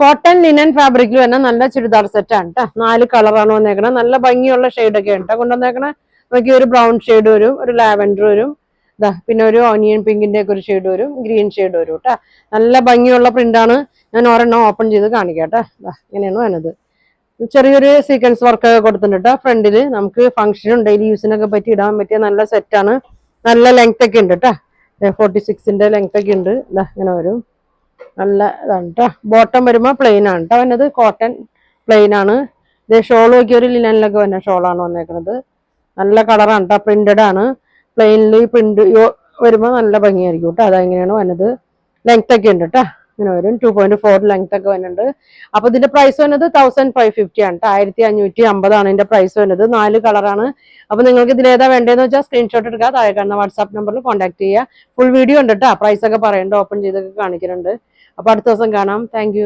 Cotton linen ഫാബ്രിക്കിൽ തന്നെ നല്ല ചുരിദാർ സെറ്റ് ആണ് കേട്ടോ. 4 കളറാണ് വന്നേക്കണത്. നല്ല ഭംഗിയുള്ള ഷെയ്ഡൊക്കെ ഉണ്ട് കൊണ്ടുവന്നേക്കണേ. നോക്കി ഒരു ബ്രൗൺ ഷെയ്ഡ് വരും, ഒരു ലാവൻഡർ വരും, പിന്നെ ഒരു ഓനിയൻ പിങ്കിന്റെ ഒക്കെ ഒരു ഷെയ്ഡ് വരും, ഗ്രീൻ ഷെയ്ഡ് വരും കേട്ടോ. നല്ല ഭംഗിയുള്ള പ്രിന്റാണ്. ഞാൻ ഒരെണ്ണം ഓപ്പൺ ചെയ്ത് കാണിക്കാം കേട്ടോ. ഇങ്ങനെയാണ് വരുന്നത്. ചെറിയൊരു സീക്വൻസ് വർക്ക് ഒക്കെ കൊടുത്തിട്ടുണ്ട് ഫ്രണ്ടില്. നമുക്ക് ഫംഗ്ഷനും ഡെയിലി യൂസിനൊക്കെ പറ്റി ഇടാൻ പറ്റിയ നല്ല സെറ്റാണ്. നല്ല ലെങ്ത് ഒക്കെ ഉണ്ട് കേട്ടോ. 46ന്റെ ലെങ്ത് ഒക്കെ ഉണ്ട്. ഇങ്ങനെ വരും. നല്ല ഇതാണ് കേട്ടോ. ബോട്ടം വരുമ്പോ പ്ലെയിൻ ആണ് കേട്ടോ വന്നത്. കോട്ടൺ പ്ലെയിൻ ആണ്. ഇത് ഷോൾ നോക്കി ഒരു ലിനനിലൊക്കെ വന്ന ഷോളാണ് വന്നേക്കുന്നത്. നല്ല കളറാണ് കേട്ടോ. പ്രിന്റഡ് ആണ്. പ്ലെയിനിൽ പ്രിന്റ് വരുമ്പോ നല്ല ഭംഗിയായിരിക്കും കേട്ടോ. അതെങ്ങനെയാണ് വന്നത്. ലെങ്ത് ഒക്കെ ഉണ്ട് കേട്ടോ. ഇങ്ങനെ വരും. 2.4 ലെങ്ത് ഒക്കെ വരുന്നുണ്ട്. അപ്പൊ ഇതിന്റെ പ്രൈസ് വന്നത് 1550 ആണ്. 1550 ആണ് ഇതിന്റെ പ്രൈസ് വരുന്നത്. 4 കളറാണ്. അപ്പൊ നിങ്ങൾക്ക് ഇതിൽ ഏതാ വേണ്ടതെന്ന് വെച്ചാൽ സ്ക്രീൻഷോട്ട് എടുക്കുക. താഴെ കാണുന്ന വാട്സാപ്പ് നമ്പറിൽ കോൺടാക്ട് ചെയ്യുക. ഫുൾ വീഡിയോ ഉണ്ട് കേട്ടോ. പ്രൈസ് ഒക്കെ പറയുന്നുണ്ട്. ഓപ്പൺ ചെയ്തൊക്കെ കാണിക്കുന്നുണ്ട്. അപ്പൊ അടുത്ത ദിവസം കാണാം. താങ്ക്